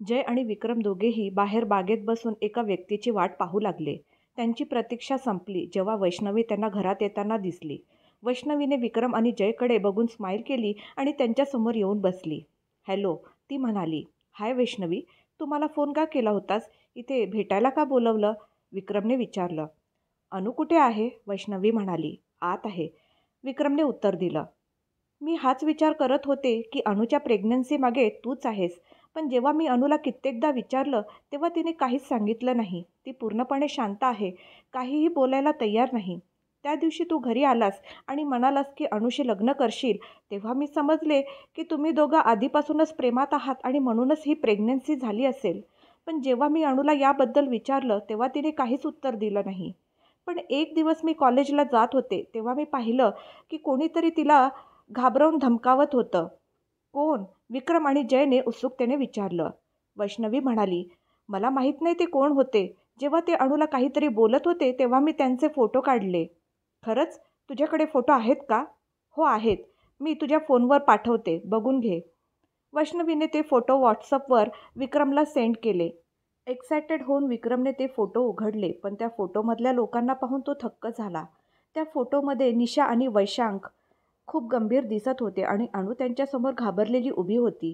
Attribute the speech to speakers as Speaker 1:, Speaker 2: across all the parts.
Speaker 1: जय आणि विक्रम दोघेही बाहेर बागेत बसून एका व्यक्तीची वाट पाहू लागले. त्यांची प्रतीक्षा संपली जेव्हा वैष्णवी त्यांना घरात येताना दिसली. वैष्णवीने विक्रम आणि जयकडे बघून स्माईल केली आणि त्यांच्यासमोर येऊन बसली. हॅलो, ती म्हणाली. हाय वैष्णवी, तू मला फोन का केला होतास? इथे भेटायला का बोलवलं? विक्रमने विचारलं. अनु कुठे आहे? वैष्णवी म्हणाली. आत आहे, विक्रमने उत्तर दिलं. मी हाच विचार करत होते की अनुच्या प्रेग्नन्सी मागे तूच आहेस. पण जेव्हा मी अनुला कित्येकदा विचारलं तेव्हा तिने काहीच सांगितलं नाही. ती पूर्णपणे शांत आहे, काहीही बोलायला तयार नाही. त्या दिवशी तू घरी आलास आणि म्हणालास की अनुशी लग्न करशील, तेव्हा मी समजले की तुम्ही दोघं आधीपासूनच प्रेमात आहात आणि म्हणूनच ही प्रेग्नन्सी झाली असेल. पण जेव्हा मी अनुला याबद्दल विचारलं तेव्हा तिने काहीच उत्तर दिलं नाही. पण एक दिवस मी कॉलेजला जात होते तेव्हा मी पाहिलं की कोणीतरी तिला घाबरवून धमकावत होतं. कोण? विक्रम आणि जयने उत्सुकतेने विचारलं. वैष्णवी म्हणाली, मला माहीत नाही ते कोण होते. जेव्हा ते अणूला काहीतरी बोलत होते तेव्हा मी त्यांचे फोटो काढले. खरंच? तुझ्याकडे फोटो आहेत का? हो आहेत. मी तुझ्या फोनवर पाठवते, बघून घे. वैष्णवीने ते फोटो व्हॉट्सअपवर विक्रमला सेंड केले. एक्सायटेड होऊन विक्रमने ते फोटो उघडले, पण त्या फोटोमधल्या लोकांना पाहून तो थक्क झाला. त्या फोटोमध्ये निशा आणि वैशांक खूप गंभीर दिसत होते आणि अनु त्यांच्यासमोर घाबरलेली उभी होती.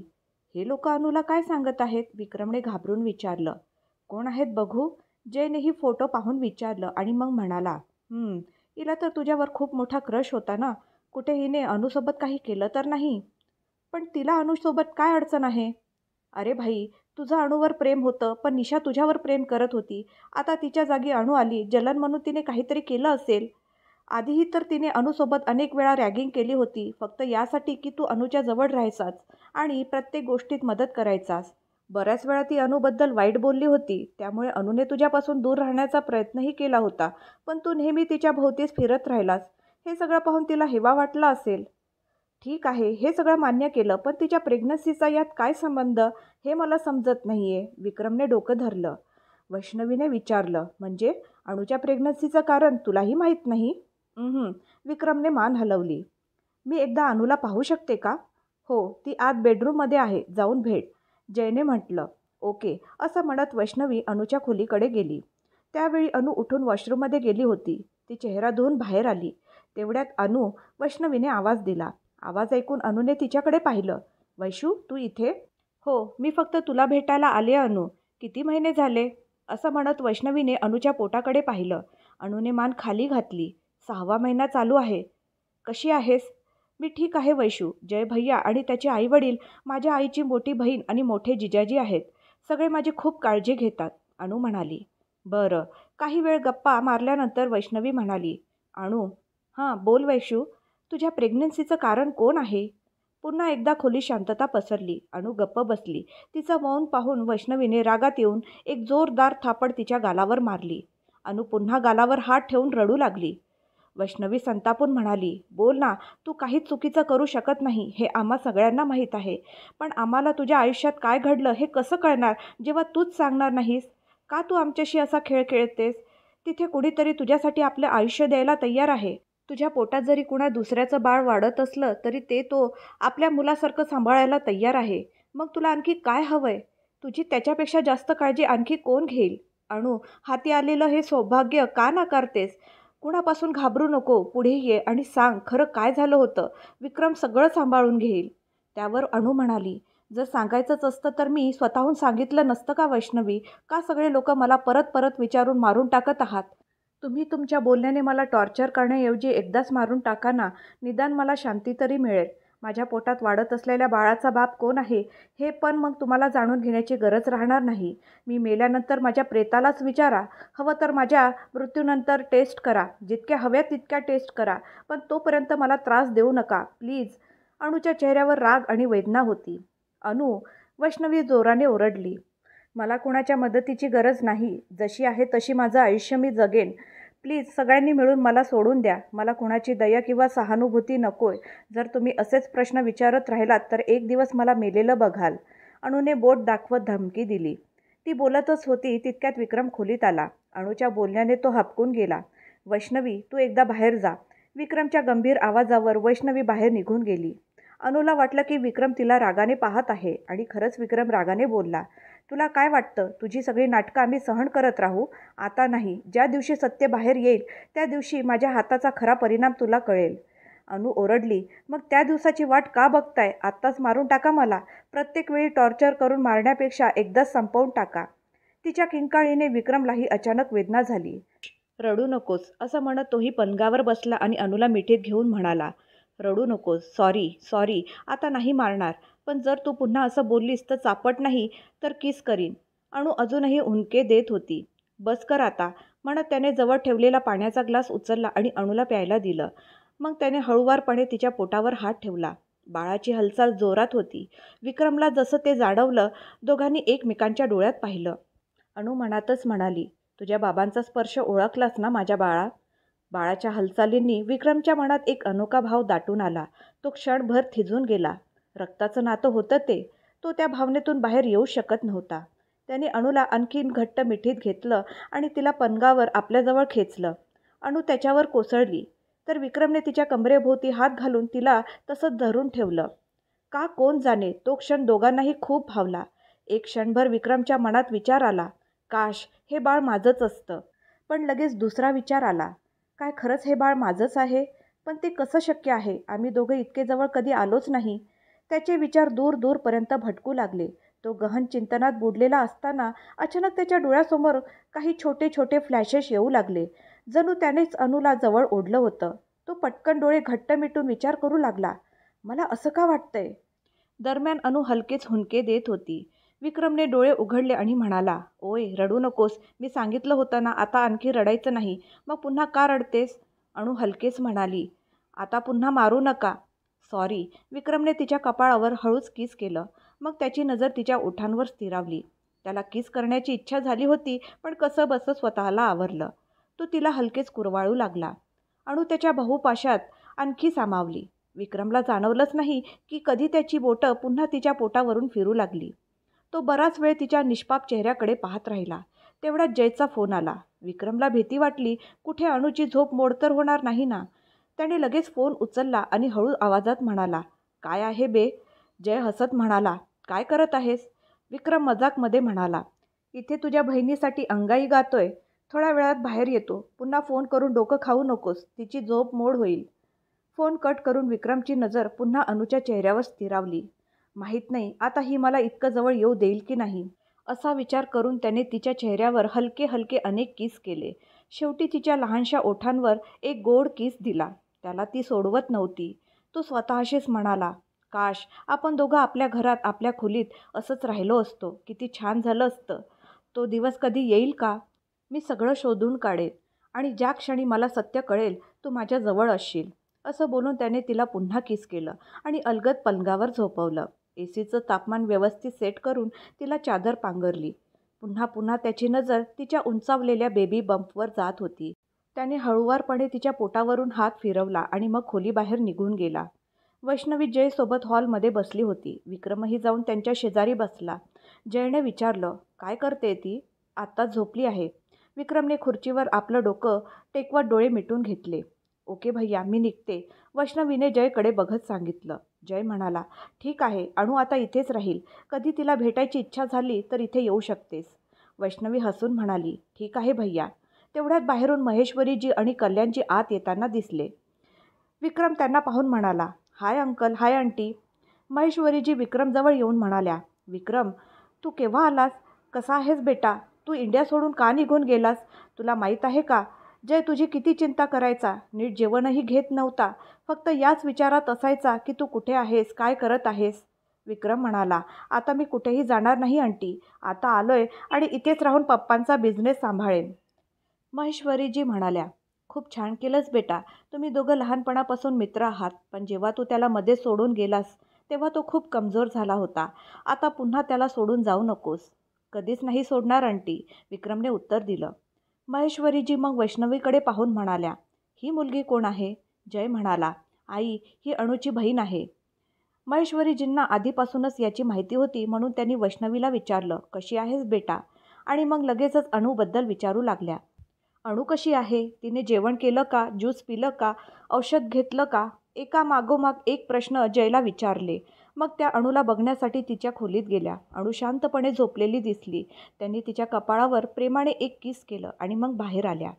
Speaker 1: हे लोक अनुला काय सांगत आहेत? विक्रमने घाबरून विचारलं. कोण आहेत बघू? जयनेही फोटो पाहून विचारलं आणि मग म्हणाला. हिला तर तुझ्यावर खूप मोठा क्रश होता ना. कुठे हिने अनुसोबत काही केलं तर नाही? पण तिला अनुसोबत काय अडचण आहे? अरे भाई, तुझं अणूवर प्रेम होतं, पण निशा तुझ्यावर प्रेम करत होती. आता तिच्या जागी अणू आली, जलन म्हणून तिने काहीतरी केलं असेल. आधीही तर तिने अनुसोबत अनेक वेळा रॅगिंग केली होती, फक्त यासाठी की तू अनुच्या जवळ राहायचास आणि प्रत्येक गोष्टीत मदत करायचास. बऱ्याच वेळा ती अनुबद्दल वाईट बोलली होती, त्यामुळे अनुने तुझ्यापासून दूर राहण्याचा प्रयत्नही केला होता, पण तू नेहमी तिच्या भोवतीच फिरत राहिलास. हे सगळं पाहून तिला हेवा वाटला असेल. ठीक आहे, हे सगळं मान्य केलं, पण तिच्या प्रेग्नन्सीचा यात काय संबंध? हे मला समजत नाहीये. विक्रमने डोकं धरलं. वैष्णवीने विचारलं. म्हणजे अनुच्या प्रेग्नन्सीचं कारण तुलाही माहीत नाही? विक्रमने मान हलवली. मी एकदा अनुला पाहू शकते का? हो, ती आत बेडरूममध्ये आहे, जाऊन भेट. जयने म्हटलं. ओके, असं म्हणत वैष्णवी अनुच्या खोलीकडे गेली. त्यावेळी अनु उठून वॉशरूममध्ये गेली होती. ती चेहरा धुवून बाहेर आली. तेवढ्यात अनु वैष्णवीने आवाज दिला. आवाज ऐकून अनुने तिच्याकडे पाहिलं. वैशू, तू इथे? हो, मी फक्त तुला भेटायला आले अनु. किती महिने झाले? असं म्हणत वैष्णवीने अनुच्या पोटाकडे पाहिलं. अनुने मान खाली घातली. 6वा महिना चालू आहे. कशी आहेस? मी ठीक आहे वैशू. जय भैया आणि त्याचे आईवडील माझ्या आईची मोठी बहीण आणि मोठे जिजाजी आहेत. सगळे माझी खूप काळजी घेतात, अनु म्हणाली. बरं. काही वेळ गप्पा मारल्यानंतर वैष्णवी म्हणाली. अनु, हां बोल वैशू. तुझ्या प्रेग्नन्सीचं कारण कोण आहे? पुन्हा एकदा खोली शांतता पसरली. अनु गप्प बसली. तिचं मौन पाहून वैष्णवीने रागात येऊन एक जोरदार थापड तिच्या गालावर मारली. अनु पुन्हा गालावर हात ठेवून रडू लागली. वैष्णवी संतापून म्हणाली. बोल ना, तू काहीच चुकीचं करू शकत नाही, हे आम्हा सगळ्यांना माहीत आहे. पण आम्हाला तुझ्या आयुष्यात काय घडलं हे कसं कळणार जेव्हा तूच सांगणार नाहीस? का तू आमच्याशी असा खेळ खेळतेस? तिथे कुणीतरी तुझ्यासाठी आपलं आयुष्य द्यायला तयार आहे. तुझ्या पोटात जरी कुणा दुसऱ्याचं बाळ वाढत असलं तरी ते तो आपल्या मुलासारखं सांभाळायला तयार आहे. मग तुला आणखी काय हवंय? तुझी त्याच्यापेक्षा जास्त काळजी आणखी कोण घेईल? अणू, हाती आलेलं हे सौभाग्य का नाकारतेस? कुणापासून घाबरू नको, पुढे ये आणि सांग खरं काय झालं होतं. विक्रम सगळं सांभाळून घेईल. त्यावर अणू म्हणाली. जर सांगायचंच असतं तर मी स्वतःहून सांगितलं नसतं का वैष्णवी? का सगळे लोक मला परत परत विचारून मारून टाकत आहात? तुम्ही तुमच्या बोलण्याने मला टॉर्चर करण्याऐवजी एकदाच मारून टाका ना, निदान मला शांती तरी मिळेल. माझ्या पोटात वाढत असलेल्या बाळाचा बाप कोण आहे हे पण मग तुम्हाला जाणून घेण्याची गरज राहणार नाही. मी मेल्यानंतर माझ्या प्रेतालाच विचारा. हवं तर माझ्या मृत्यूनंतर टेस्ट करा, जितक्या हव्या तितक्या टेस्ट करा, पण तोपर्यंत मला त्रास देऊ नका प्लीज. अणूच्या चेहऱ्यावर राग आणि वेदना होती. अनु, वैष्णवी जोराने ओरडली. मला कुणाच्या मदतीची गरज नाही. जशी आहे तशी माझं आयुष्य मी जगेन. प्लीज सगळ्यांनी मिळून मला सोडून द्या. मला कुणाची दया किंवा सहानुभूती नकोय. जर तुम्ही असेच प्रश्न विचारत राहिलात तर एक दिवस मला मेलेलं बघाल. अणूने बोट दाखवत धमकी दिली. ती बोलतच होती तितक्यात विक्रम खोलीत आला. अणूच्या बोलण्याने तो हबकून गेला. वैष्णवी, तू एकदा बाहेर जा. विक्रमच्या गंभीर आवाजावर वैष्णवी बाहेर निघून गेली. अनुला वाटलं की विक्रम तिला रागाने पाहत आहे आणि खरंच विक्रम रागाने बोलला. तुला काय वाटतं, तुझी सगळी नाटकं आम्ही सहन करत राहू? आता नाही. ज्या दिवशी सत्य बाहेर येईल त्या दिवशी माझ्या हाताचा खरा परिणाम तुला कळेल. अनु ओरडली. मग त्या दिवसाची वाट का बघताय? आत्ताच मारून टाका मला. प्रत्येक वेळी टॉर्चर करून मारण्यापेक्षा एकदाच संपवून टाका. तिच्या किंकाळीने विक्रमलाही अचानक वेदना झाली. रडू नकोस असं म्हणत तोही पलंगावर बसला आणि अनुला मिठीत घेऊन म्हणाला, रडू नकोस. Sorry sorry. आता नाही मारणार. पण जर तू पुन्हा असं बोललीस तर चापट नाही तर किस करीन. अनु अजूनही हुंदके देत होती. बस कर आता म्हणत त्याने जवळ ठेवलेला पाण्याचा ग्लास उचलला आणि अनुला प्यायला दिलं. मग त्याने हळूवारपणे तिच्या पोटावर हात ठेवला. बाळाची हालचाल जोरात होती. विक्रमला जसं ते जाणवलं, दोघांनी एकमेकांच्या डोळ्यात पाहिलं. अनु मनातच म्हणाली, तुझ्या बाबांचा स्पर्श ओळखलास ना माझ्या बाळा? बाळाच्या हालचालींनी विक्रमच्या मनात एक अनोखा भाव दाटून आला. तो क्षणभर थिजून गेला. रक्ताचं नातं होतं ते. तो त्या भावनेतून बाहेर येऊ शकत नव्हता. त्याने अणूला आणखीन घट्ट मिठीत घेतलं आणि तिला पलंगावर आपल्याजवळ खेचलं. अणू त्याच्यावर कोसळली तर विक्रमने तिच्या कमरेभोवती हात घालून तिला तसंच धरून ठेवलं. का कोण जाणे, तो क्षण दोघांनाही खूप भावला. एक क्षणभर विक्रमच्या मनात विचार आला, काश हे बाळ माझंच असतं. पण लगेच दुसरा विचार आला, काय खरंच हे बाळ माझंच आहे? पण ते कसं शक्य आहे? आम्ही दोघं इतके जवळ कधी आलोच नाही. त्याचे विचार दूर दूरपर्यंत भटकू लागले. तो गहन चिंतनात बुडलेला असताना अचानक त्याच्या डोळ्यासमोर काही छोटे छोटे फ्लॅशेस येऊ लागले. जणू त्यानेच अणूला जवळ ओढलं होतं. तो पटकन डोळे घट्ट मिटून विचार करू लागला, मला असं का वाटतंय? दरम्यान अणू हलकेच हुंदके देत होती. विक्रमने डोळे उघडले आणि म्हणाला, ओय रडू नकोस. मी सांगितलं होतं ना आता आणखी रडायचं नाही. मग पुन्हा का रडतेस? अणू हलकेच म्हणाली, आता पुन्हा मारू नका. सॉरी. विक्रमने तिच्या कपाळावर हळूच किस केलं. मग त्याची नजर तिच्या ओठांवर स्थिरावली. त्याला किस करण्याची इच्छा झाली होती, पण कसं बसं स्वतःला आवरलं. तो तिला हलकेच कुरवाळू लागला. अणू त्याच्या बहुपाशात आणखी सामावली. विक्रमला जाणवलंच नाही की कधी त्याची बोटं पुन्हा तिच्या पोटावरून फिरू लागली. तो बराच वेळ तिच्या निष्पाप चेहऱ्याकडे पाहत राहिला. तेवढ्यात जयचा फोन आला. विक्रमला भीती वाटली, कुठे अणूची झोप मोड तर होणार नाही ना. त्याने लगेच फोन उचलला आणि हळू आवाजात म्हणाला, काय आहे बे? जय हसत म्हणाला, काय करत आहेस? विक्रम मजाकमध्ये म्हणाला, इथे तुझ्या बहिणीसाठी अंगाई गातोय. थोड्या वेळात बाहेर येतो. पुन्हा फोन करून डोकं खाऊ नकोस, तिची झोप मोड होईल. फोन कट करून विक्रमची नजर पुन्हा अनूच्या चेहऱ्यावर स्थिरावली. माहीत नाही आता ही मला इतकं जवळ येऊ देईल की नाही, असा विचार करून त्याने तिच्या चेहऱ्यावर हलके हलके अनेक किस केले. शेवटी तिच्या लहानशा ओठांवर एक गोड किस दिला. त्याला ती सोडवत नव्हती. तो स्वतःशीच म्हणाला, काश आपण दोघं आपल्या घरात आपल्या खोलीत असंच राहिलो असतो. किती छान झालं असतं. तो दिवस कधी येईल का? मी सगळं शोधून काढेन आणि ज्या क्षणी मला सत्य कळेल तू माझ्या जवळ असशील. असं बोलून त्याने तिला पुन्हा किस केलं आणि अलगद पलंगावर झोपवलं. एसीचं तापमान व्यवस्थित सेट करून तिला चादर पांघरली. पुन्हा पुन्हा त्याची नजर तिच्या उंचावलेल्या बेबी बंपवर जात होती. त्याने हळूवारपणे तिच्या पोटावरून हात फिरवला आणि मग खोलीबाहेर निघून गेला. वैष्णवी जयसोबत हॉलमध्ये बसली होती. विक्रमही जाऊन त्यांच्या शेजारी बसला. जयने विचारलं, काय करते ती? आत्ताच झोपली आहे. विक्रमने खुर्चीवर आपलं डोकं टेकवत डोळे मिटून घेतले. ओके भैया, मी निघते, वैष्णवीने जयकडे बघत सांगितलं. जय म्हणाला, ठीक आहे. अणू आता इथेच राहील. कधी तिला भेटायची इच्छा झाली तर इथे येऊ शकतेस. वैष्णवी हसून म्हणाली, ठीक आहे भैया. तेवढ्यात बाहेरून महेश्वरीजी आणि कल्याणजी आत येताना दिसले. विक्रम त्यांना पाहून म्हणाला, हाय अंकल, हाय आंटी. महेश्वरीजी विक्रमजवळ येऊन म्हणाल्या, विक्रम तू केव्हा आलास? कसा आहेस बेटा? तू इंडिया सोडून का निघून गेलास? तुला माहीत आहे का, जय तुझी किती चिंता करायचा. नीट जेवणही घेत नव्हता. फक्त याच विचारात असायचा की तू कुठे आहेस, काय करत आहेस. विक्रम म्हणाला, आता मी कुठेही जाणार नाही आंटी. आता आलोय आणि इथेच राहून पप्पांचा बिझनेस सांभाळेन. महेश्वरीजी म्हणाल्या, खूप छान केलंस बेटा. तुम्ही दोघं लहानपणापासून मित्र आहात. पण जेव्हा तू त्याला मध्ये सोडून गेलास तेव्हा तो खूप कमजोर झाला होता. आता पुन्हा त्याला सोडून जाऊ नकोस. कधीच नाही सोडणार आंटी, विक्रमने उत्तर दिलं. महेश्वरीजी मग वैष्णवीकडे पाहून म्हणाल्या, ही मुलगी कोण आहे? जय म्हणाला, आई ही अणूची बहीण आहे. महेश्वरीजींना आधीपासूनच याची माहिती होती म्हणून त्यांनी वैष्णवीला विचारलं, कशी आहेस बेटा? आणि मग लगेचच अणूबद्दल विचारू लागल्या. अणू कशी आहे? तिने जेवण केलं का? ज्यूस पिलं का? औषध घेतलं का? एका मागोमाग एक प्रश्न जयला विचारले. मग त्या अणूला बघण्यासाठी तिच्या खोलीत गेल्या. अणू शांतपणे झोपलेली दिसली. त्यांनी तिच्या कपाळावर प्रेमाने एक किस केलं आणि मग बाहेर आल्या.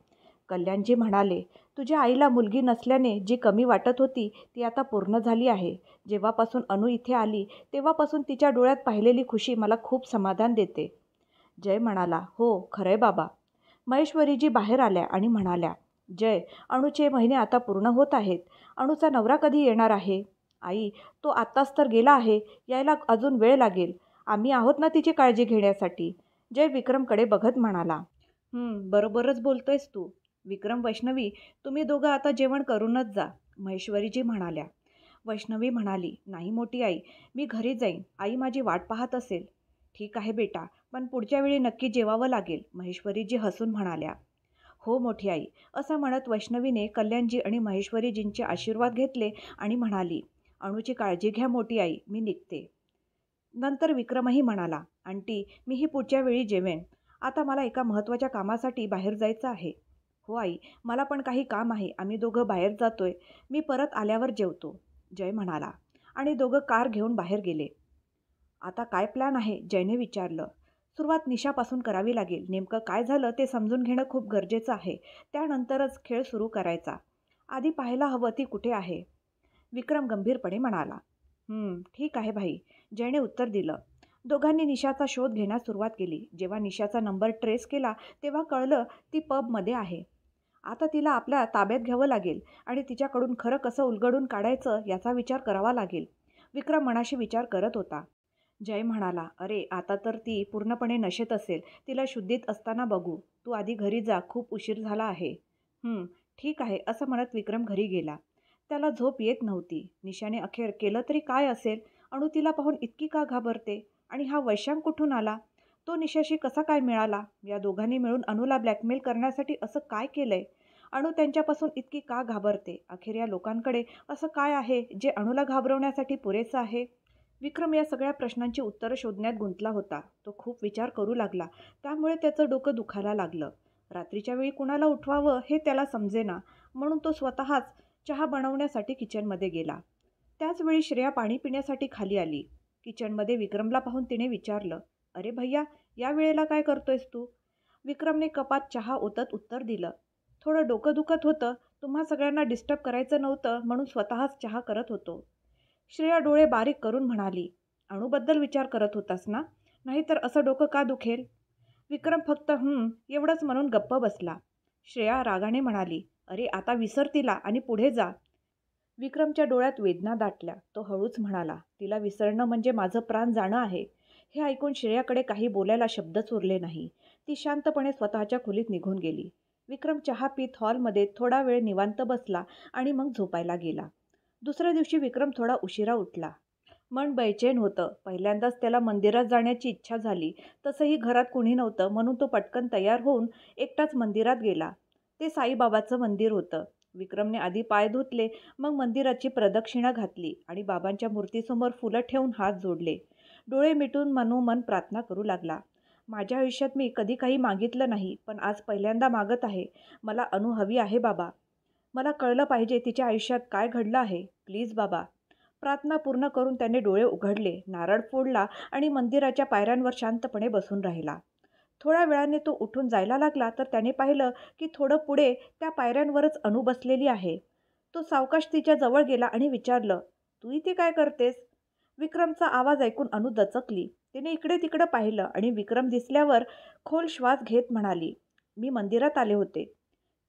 Speaker 1: कल्याणजी म्हणाले, तुझ्या आईला मुलगी नसल्याने जी कमी वाटत होती ती आता पूर्ण झाली आहे. जेव्हापासून अणू इथे आली तेव्हापासून तिच्या डोळ्यात पाहिलेली खुशी मला खूप समाधान देते. जय म्हणाला, हो खरंय बाबा. महेश्वरीजी बाहेर आल्या आणि म्हणाल्या, जय, अणूचे महिने आता पूर्ण होत आहेत. अणूचा नवरा कधी येणार आहे? आई, तो आत्ताच तर गेला आहे. यायला अजून वेळ लागेल. आम्ही आहोत ना तिची काळजी घेण्यासाठी. जय विक्रमकडे बघत म्हणाला. बरोबरच बोलतोयस तू. विक्रम, वैष्णवी, तुम्ही दोघं आता जेवण करूनच जा, महेश्वरीजी म्हणाल्या. वैष्णवी म्हणाली, नाही मोठी आई, मी घरी जाईन. आई माझी वाट पाहत असेल. ठीक आहे बेटा, पण पुढच्या वेळी नक्की जेवावं लागेल, महेश्वरीजी हसून म्हणाल्या. हो मोठी आई, असं म्हणत वैष्णवीने कल्याणजी आणि महेश्वरीजींचे आशीर्वाद घेतले आणि म्हणाली, अणूची काळजी घ्या मोठी आई, मी निघते. नंतर विक्रमही म्हणाला, आंटी, मीही पुढच्या वेळी जेवेन. आता मला एका महत्त्वाच्या कामासाठी बाहेर जायचं आहे. हो आई, मला पण काही काम आहे. आम्ही दोघं बाहेर जातोय. मी परत आल्यावर जेवतो, जय म्हणाला. आणि दोघं कार घेऊन बाहेर गेले. आता काय प्लॅन आहे? जयने विचारलं. सुरुवात निशापासून करावी लागेल. नेमकं काय झालं ते समजून घेणं खूप गरजेचं आहे. त्यानंतरच खेळ सुरू करायचा. आधी पाहायला हवं ती कुठे आहे, विक्रम गंभीरपणे म्हणाला. ठीक आहे भाई, जयने उत्तर दिलं. दोघांनी निशाचा शोध घेण्यास सुरुवात केली. जेव्हा निशाचा नंबर ट्रेस केला तेव्हा कळलं ती पबमध्ये आहे. आता तिला आपल्या ताब्यात घ्यावं लागेल आणि तिच्याकडून खरं कसं उलगडून काढायचं याचा विचार करावा लागेल, विक्रम मनाशी विचार करत होता. जय म्हणाला, अरे आता तर ती पूर्णपणे नशेत असेल. तिला शुद्धीत असताना बघू. तू आधी घरी जा, खूप उशीर झाला आहे. ठीक आहे, असं म्हणत विक्रम घरी गेला. त्याला झोप येत नव्हती. निशाने अखेर केलं तरी काय असेल? अणू तिला पाहून इतकी का घाबरते? आणि हा वैशांग कुठून आला? तो निशाशी कसा काय मिळाला? या दोघांनी मिळून अणूला ब्लॅकमेल करण्यासाठी असं काय केलंय? अणू त्यांच्यापासून इतकी का घाबरते? अखेर या लोकांकडे असं काय आहे जे अणूला घाबरवण्यासाठी पुरेसं आहे? विक्रम या सगळ्या प्रश्नांची उत्तरं शोधण्यात गुंतला होता. तो खूप विचार करू लागला. त्यामुळे त्याचं डोकं दुखायला लागलं. रात्रीच्या वेळी कुणाला उठवावं हे त्याला समजेना, म्हणून तो स्वतःच चहा बनवण्यासाठी किचनमध्ये गेला. त्याच वेळी श्रेया पाणी पिण्यासाठी खाली आली. किचनमध्ये विक्रमला पाहून तिने विचारलं, अरे भैया, या वेळेला काय करतोयस तू? विक्रमने कपात चहा ओतत उत्तर दिलं, थोडं डोकं दुखत होतं. तुम्हा सगळ्यांना डिस्टर्ब करायचं नव्हतं म्हणून स्वतःच चहा करत होतो. श्रेया डोळे बारीक करून म्हणाली, अणूबद्दल विचार करत होतास ना? नाहीतर असं डोकं का दुखेल? विक्रम फक्त एवढंच म्हणून गप्प बसला. श्रेया रागाने म्हणाली, अरे आता विसर तिला आणि पुढे जा. विक्रमच्या डोळ्यात वेदना दाटल्या. तो हळूच म्हणाला, तिला विसरणं म्हणजे माझं प्राण जाणं आहे. हे ऐकून श्रेयाकडे काही बोलायला शब्दच उरले नाही. ती शांतपणे स्वतःच्या खोलीत निघून गेली. विक्रम चहा पीत हॉलमध्ये थोडा वेळ निवांत बसला आणि मग झोपायला गेला. दुसऱ्या दिवशी विक्रम थोडा उशिरा उठला. मन बेचैन होतं. पहिल्यांदाच त्याला मंदिरात जाण्याची इच्छा झाली. तसंही घरात कुणी नव्हतं म्हणून तो पटकन तयार होऊन एकटाच मंदिरात गेला. ते साईबाबाचं मंदिर होतं. विक्रमने आधी पाय धुतले, मग मंदिराची प्रदक्षिणा घातली आणि बाबांच्या मूर्तीसमोर फुलं ठेवून हात जोडले. डोळे मिटून मनोमन प्रार्थना करू लागला. माझ्या आयुष्यात मी कधी काही मागितलं नाही, पण आज पहिल्यांदा मागत आहे. मला अणू हवी आहे बाबा. मला कळलं पाहिजे तिच्या आयुष्यात काय घडलं आहे. प्लीज बाबा. प्रार्थना पूर्ण करून त्याने डोळे उघडले, नारळ फोडला आणि मंदिराच्या पायऱ्यांवर शांतपणे बसून राहिला. थोड्या वेळाने तो उठून जायला लागला तर त्याने पाहिलं की थोडं पुढे त्या पायऱ्यांवरच अणू बसलेली आहे. तो सावकाश तिच्या जवळ गेला आणि विचारलं, तू इथे काय करतेस? विक्रमचा आवाज ऐकून अणू दचकली. तिने इकडे तिकडं पाहिलं आणि विक्रम दिसल्यावर खोल श्वास घेत म्हणाली, मी मंदिरात आले होते.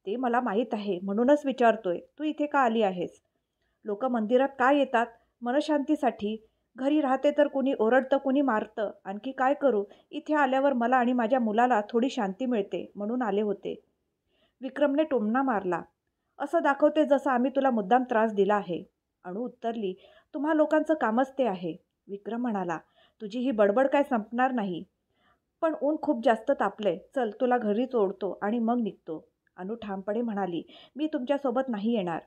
Speaker 1: ते मला माहीत आहे, म्हणूनच विचारतोय, तू इथे का आली आहेस? लोक मंदिरात का येतात? मनशांतीसाठी. घरी राहते तर कुणी ओरडतं, कुणी मारतं. आणखी काय करू? इथे आल्यावर मला आणि माझ्या मुलाला थोडी शांती मिळते म्हणून आले होते. विक्रमने टोमणा मारला. असं दाखवते जसं आम्ही तुला मुद्दाम त्रास दिला आहे. अणू उत्तरली, तुम्हा लोकांचं कामच ते आहे. विक्रम म्हणाला, तुझी ही बडबड काय संपणार नाही. पण ऊन खूप जास्त तापलंय. चल, तुला घरी सोडतो आणि मग निघतो. अणू ठामपणे म्हणाली, मी तुमच्यासोबत नाही येणार.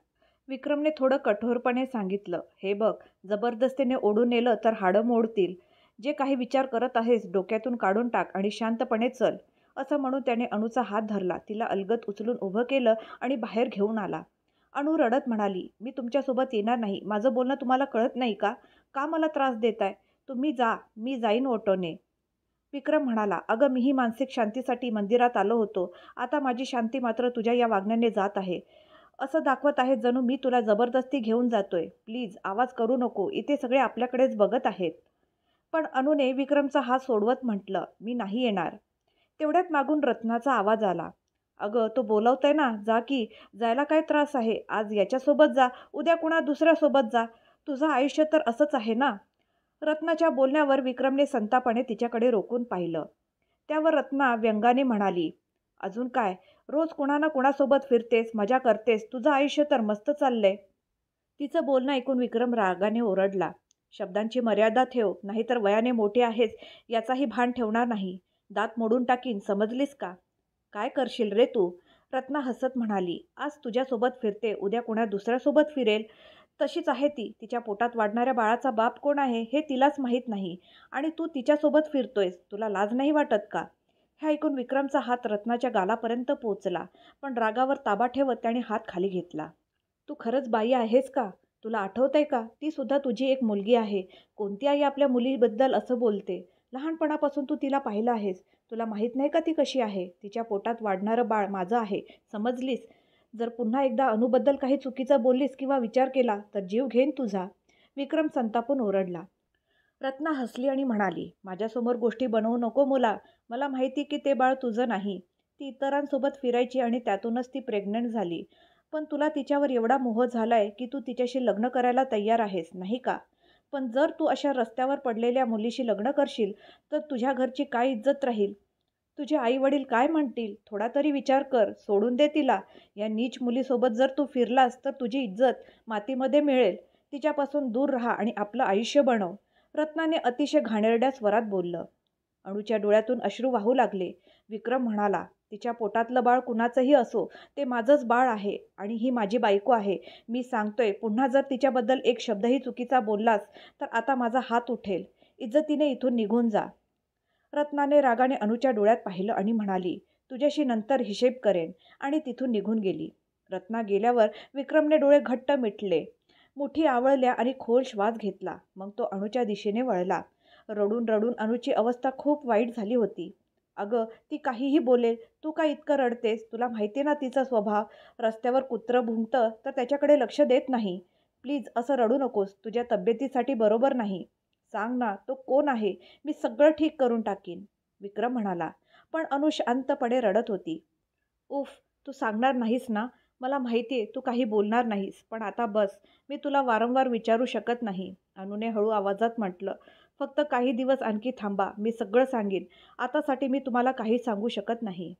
Speaker 1: विक्रमने थोडं कठोरपणे सांगितलं, हे बघ, जबरदस्तीने ओढून नेलं तर हाडं मोडतील. जे काही विचार करत आहेस डोक्यातून काढून टाक आणि शांतपणे चल. असं म्हणून त्याने अणूचा हात धरला, तिला अलगद उचलून उभं केलं आणि बाहेर घेऊन आला. अनु रडत म्हणाली, "मी तुमच्यासोबत येणार नाही. माझं बोलणं तुम्हाला कळत नाही का? का मला त्रास देताय? तुम्ही जा, मी जाईन ऑटोने." विक्रम म्हणाला, "अगं मीही मानसिक शांतीसाठी मंदिरात आलो होतो. आता माझी शांती मात्र तुझ्या या वागण्याने जात आहे. असं दाखवत आहे जणू मी तुला जबरदस्ती घेऊन जातोय. प्लीज आवाज करू नको. इथे सगळे आपल्याकडेच बघत आहेत." पण अनुने विक्रमचा हात सोडवत म्हटलं, "मी नाही येणार." तेवढ्यात मागून रत्नाचा आवाज आला, "अगं तो बोलवतोय ना, जा की. जायला काय त्रास आहे? आज याच्यासोबत जा, उद्या कुणा दुसऱ्यासोबत जा. तुझं आयुष्य तर असंच आहे ना." रत्नाच्या बोलण्यावर विक्रमने संतापाने तिच्याकडे रोखून पाहिलं. त्यावर रत्ना व्यंगाने म्हणाली, "अजून काय? रोज कुणा ना कुणासोबत फिरतेस, मजा करतेस. तुझं आयुष्य तर मस्त चाललंय." तिचं बोलणं ऐकून विक्रम रागाने ओरडला, "शब्दांची मर्यादा ठेव, नाहीतर वयाने मोठे आहेस याचाही भान ठेवणार नाही. दात मोडून टाकीन, समजलीस का?" "काय करशील रे तू?" रत्ना हसत म्हणाली, "आज तुझ्यासोबत फिरते, उद्या कुणा दुसऱ्यासोबत फिरेल. तशीच आहे ती. तिच्या पोटात वाढणाऱ्या बाळाचा बाप कोण आहे हे तिलाच माहीत नाही. आणि तू तिच्यासोबत फिरतोयस. तुला लाज नाही वाटत का?" हे ऐकून विक्रमचा हात रत्नाच्या गालापर्यंत पोचला, पण रागावर ताबा ठेवत त्याने हात खाली घेतला. "तू खरंच बाई आहेस का? तुला आठवतंय का? ती सुद्धा तुझी एक मुलगी आहे. कोणती आई आपल्या मुलीबद्दल असं बोलते? लहानपणापासून तू तिला पाहिलं आहेस. तुला माहीत नाही का ती कशी आहे? तिच्या पोटात वाढणारं बाळ माझं आहे, समजलीस? जर पुन्हा एकदा अनुबद्दल काही चुकीचं बोललीस किंवा विचार केला तर जीव घेईन तुझा." विक्रम संतापून ओरडला. रत्ना हसली आणि म्हणाली, "माझ्यासमोर गोष्टी बनवू नको मुला. मला माहिती की ते बाळ तुझं नाही. ती इतरांसोबत फिरायची आणि त्यातूनच ती प्रेग्नंट झाली. पण तुला तिच्यावर एवढा मोह झालाय की तू तिच्याशी लग्न करायला तयार आहेस, नाही का? पण जर तू अशा रस्त्यावर पडलेल्या मुलीशी लग्न करशील तर तुझ्या घरची काय इज्जत राहील? तुझे आई-वडील काय म्हणतील? थोडा तरी विचार कर. सोडून दे तिला. या नीच मुलीसोबत जर तू फिरलास तर तुझी इज्जत मातीमध्ये मिळेल. तिच्यापासून दूर राहा आणि आपलं आयुष्य बनव." रत्नाने अतिशय घाणेरड्या स्वरात बोललं. अणूच्या डोळ्यातून अश्रू वाहू लागले. विक्रम म्हणाला, "तिच्या पोटातलं बाळ कुणाचंही असो, ते माझंच बाळ आहे आणि ही माझी बायको आहे. मी सांगतोय, पुन्हा जर तिच्याबद्दल एक शब्दही चुकीचा बोललास तर आता माझा हात उठेल. इज्जतीने इथून निघून जा." रत्नाने रागाने अनुच्या डोळ्यात पाहिलं आणि म्हणाली, "तुझ्याशी नंतर हिशेब करेन." आणि तिथून निघून गेली. रत्ना गेल्यावर विक्रमने डोळे घट्ट मिटले, मुठी आवळल्या आणि खोल श्वास घेतला. मग तो अनुच्या दिशेने वळला. रडून रडून अनुची अवस्था खूप वाईट झाली होती. "अगं, ती काहीही बोलेल. तू का इतकं रडतेस? तुला माहिती ना तिचा स्वभाव. रस्त्यावर कुत्रं भुंकतं तर त्याच्याकडे लक्ष देत नाही. प्लीज असं रडू नकोस. तुझ्या तब्येतीसाठी बरोबर नाही. सांग ना, तो कोण आहे? मी सगळं ठीक करून टाकीन." विक्रम म्हणाला. पण अनु शांतपणे रडत होती. "उफ, तू सांगणार नाहीस ना? मला माहिती आहे तू काही बोलणार नाहीस. पण आता बस. मी तुला वारंवार विचारू शकत नाही." अनुने हळू आवाजात म्हटलं. "फक्त काही दिवस आणखी थांबा. मी सगळं सांगेन. आतासाठी मी तुम्हाला काही सांगू शकत नाही."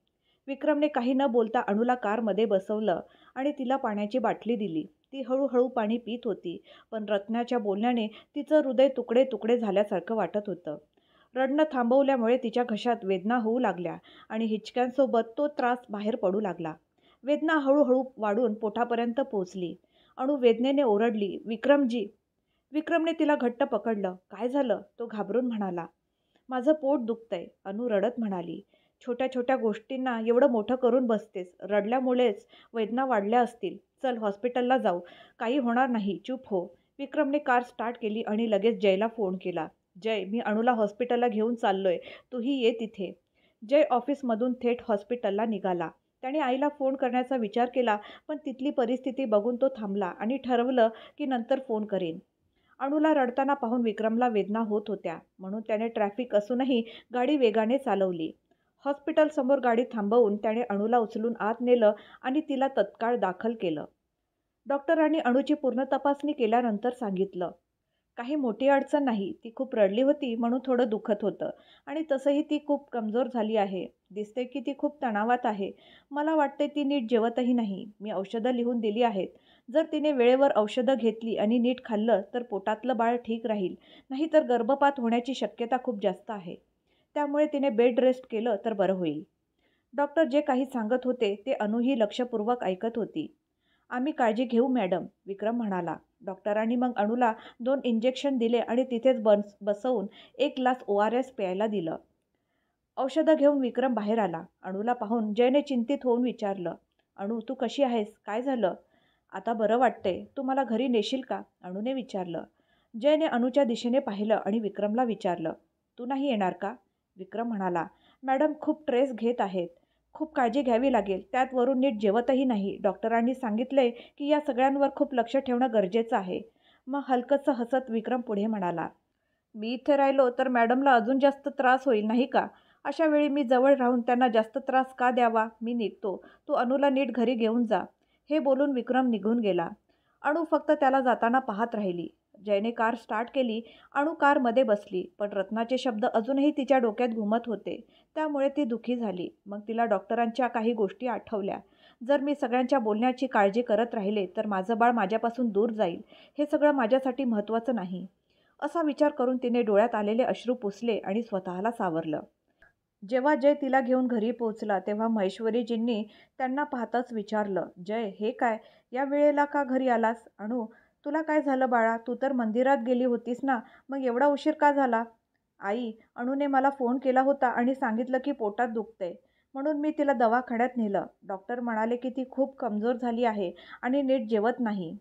Speaker 1: विक्रमने काही न बोलता अनुला कारमध्ये बसवलं आणि तिला पाण्याची बाटली दिली. ती हळूहळू पाणी पीत होती. पण रत्नाच्या बोलण्याने तिचं हृदय तुकडे तुकडे झाल्यासारखं वाटत होतं. रडणं थांबवल्यामुळे तिच्या घशात वेदना होऊ लागल्या आणि हिचक्यांसोबत तो त्रास बाहेर पडू लागला. वेदना हळूहळू वाढून पोटापर्यंत पोचली. अणू वेदनेने ओरडली, "विक्रमजी!" विक्रमने तिला घट्ट पकडलं. "काय झालं?" तो घाबरून म्हणाला. "माझं पोट दुखतंय." अनु रडत म्हणाली. "छोट्या छोट्या गोष्टींना एवढं मोठं करून बसतेस. रडल्यामुळेच वेदना वाढल्या असतील. चल हॉस्पिटलला जाऊ. काही होणार नाही. चूप हो." विक्रमने कार स्टार्ट केली आणि लगेच जयला फोन केला. "जय, मी अणूला हॉस्पिटलला घेऊन चाललोय. तूही ये तिथे." जय ऑफिसमधून थेट हॉस्पिटलला निघाला. त्याने आईला फोन करण्याचा विचार केला, पण तिथली परिस्थिती बघून तो थांबला आणि ठरवलं की नंतर फोन करेन. अणूला रडताना पाहून विक्रमला वेदना होत होत्या, म्हणून त्याने ट्रॅफिक असूनही गाडी वेगाने चालवली. हॉस्पिटलसमोर गाडी थांबवून त्याने अणूला उचलून आत नेलं आणि तिला तत्काळ दाखल केलं. डॉक्टरांनी अणूची पूर्ण तपासणी केल्यानंतर सांगितलं, "काही मोठी अडचण नाही. ती खूप रडली होती म्हणून थोडं दुखत होतं आणि तसंही ती खूप कमजोर झाली आहे. दिसते की ती खूप तणावात आहे. मला वाटते ती नीट जेवतही नाही. मी औषधं लिहून दिली आहेत. जर तिने वेळेवर औषधं घेतली आणि नीट खाल्लं तर पोटातलं बाळ ठीक राहील. नाहीतर गर्भपात होण्याची शक्यता खूप जास्त आहे. त्यामुळे तिने बेड रेस्ट केलं तर बरं होईल." डॉक्टर जे काही सांगत होते ते अनूही लक्षपूर्वक ऐकत होती. "आम्ही काळजी घेऊ मॅडम," विक्रम म्हणाला. डॉक्टरांनी मग अणूला 2 इंजेक्शन दिले आणि तिथेच बसवून 1 ग्लास ORS प्यायला दिलं. औषधं घेऊन विक्रम बाहेर आला. अणूला पाहून जयने चिंतित होऊन विचारलं, "अणू, तू कशी आहेस? काय झालं?" आता बरं वाटतंय. तू मला घरी नेशील का? अणूने विचारलं. जयने अणूच्या दिशेने पाहिलं आणि विक्रमला विचारलं, तू नाही येणार का? विक्रम म्हणाला, मॅडम खूप ट्रेस घेत आहेत. खूप काळजी घ्यावी लागेल. त्यात वरून नीट जेवतही नाही. डॉक्टरांनी सांगितलंय की या सगळ्यांवर खूप लक्ष ठेवणं गरजेचं आहे. मग हलकंसं हसत विक्रम पुढे म्हणाला, मी इथे राहिलो तर मॅडमला अजून जास्त त्रास होईल नाही का? अशा वेळी मी जवळ राहून त्यांना जास्त त्रास का द्यावा? मी निघतो. तू अनूला नीट घरी घेऊन जा. हे बोलून विक्रम निघून गेला. अणू फक्त त्याला जाताना पाहत राहिली. जयने कार स्टार्ट केली. अणू कारमध्ये बसली. पण रत्नाचे शब्द अजूनही तिच्या डोक्यात घुमत होते. त्यामुळे ती दुःखी झाली. मग तिला डॉक्टरांच्या काही गोष्टी आठवल्या. जर मी सगळ्यांच्या बोलण्याची काळजी करत राहिले तर माझं बाळ माझ्यापासून दूर जाईल. हे सगळं माझ्यासाठी महत्त्वाचं नाही. असा विचार करून तिने डोळ्यात आलेले अश्रू पुसले आणि स्वतःला सावरलं. जेव्हा जय तिला घेऊन घरी पोहोचला तेव्हा महेश्वरीजींनी त्यांना पाहताच विचारलं, जय हे काय? या वेळेला का घरी आलास? अणू, तुला काय झालं बाळा? तू तर मंदिरात गेली होतीस ना, मग एवढा उशीर का झाला? आई, अणूने मला फोन केला होता आणि सांगितलं की पोटात दुखतंय. म्हणून मी तिला दवाखान्यात नेलं. डॉक्टर म्हणाले की ती खूप कमजोर झाली आहे आणि नीट जेवत नाही.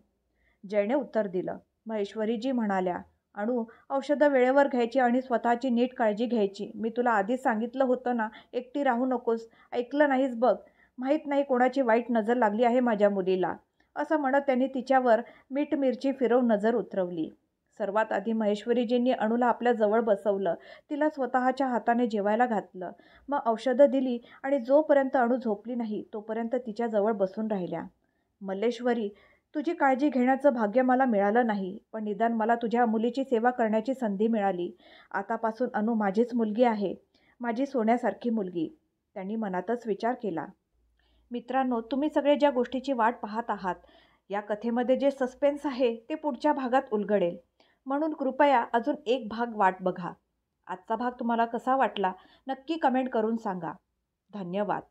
Speaker 1: जयने उत्तर दिलं. महेश्वरीजी म्हणाल्या, अणू, औषधं वेळेवर घ्यायची आणि स्वतःची नीट काळजी घ्यायची. मी तुला आधीच सांगितलं होतं ना, एकटी राहू नकोस. ऐकलं नाहीस बघ. माहीत नाही कोणाची वाईट नजर लागली आहे माझ्या मुलीला. असं म्हणत त्यांनी तिच्यावर मीठ मिरची फिरवून नजर उतरवली. सर्वात आधी महेश्वरीजींनी अणूला आपल्या जवळ बसवलं. तिला स्वतःच्या हाताने जेवायला घातलं. मग औषधं दिली आणि जोपर्यंत अणू झोपली नाही तोपर्यंत तिच्या जवळ बसून राहिल्या. मल्लेश्वरी, तुझी काळजी घेण्याचं भाग्य मला मिळालं नाही, पण निदान मला तुझ्या मुलीची सेवा करण्याची संधी मिळाली. आतापासून अनु माझीच मुलगी आहे, माझी सोन्यासारखी मुलगी. त्यांनी मनातच विचार केला. मित्रांनो, तुम्ही सगळे ज्या गोष्टीची वाट पाहत आहात, या कथेमध्ये जे सस्पेन्स आहे ते पुढच्या भागात उलगडेल. म्हणून कृपया अजून एक भाग वाट बघा. आजचा भाग तुम्हाला कसा वाटला नक्की कमेंट करून सांगा. धन्यवाद.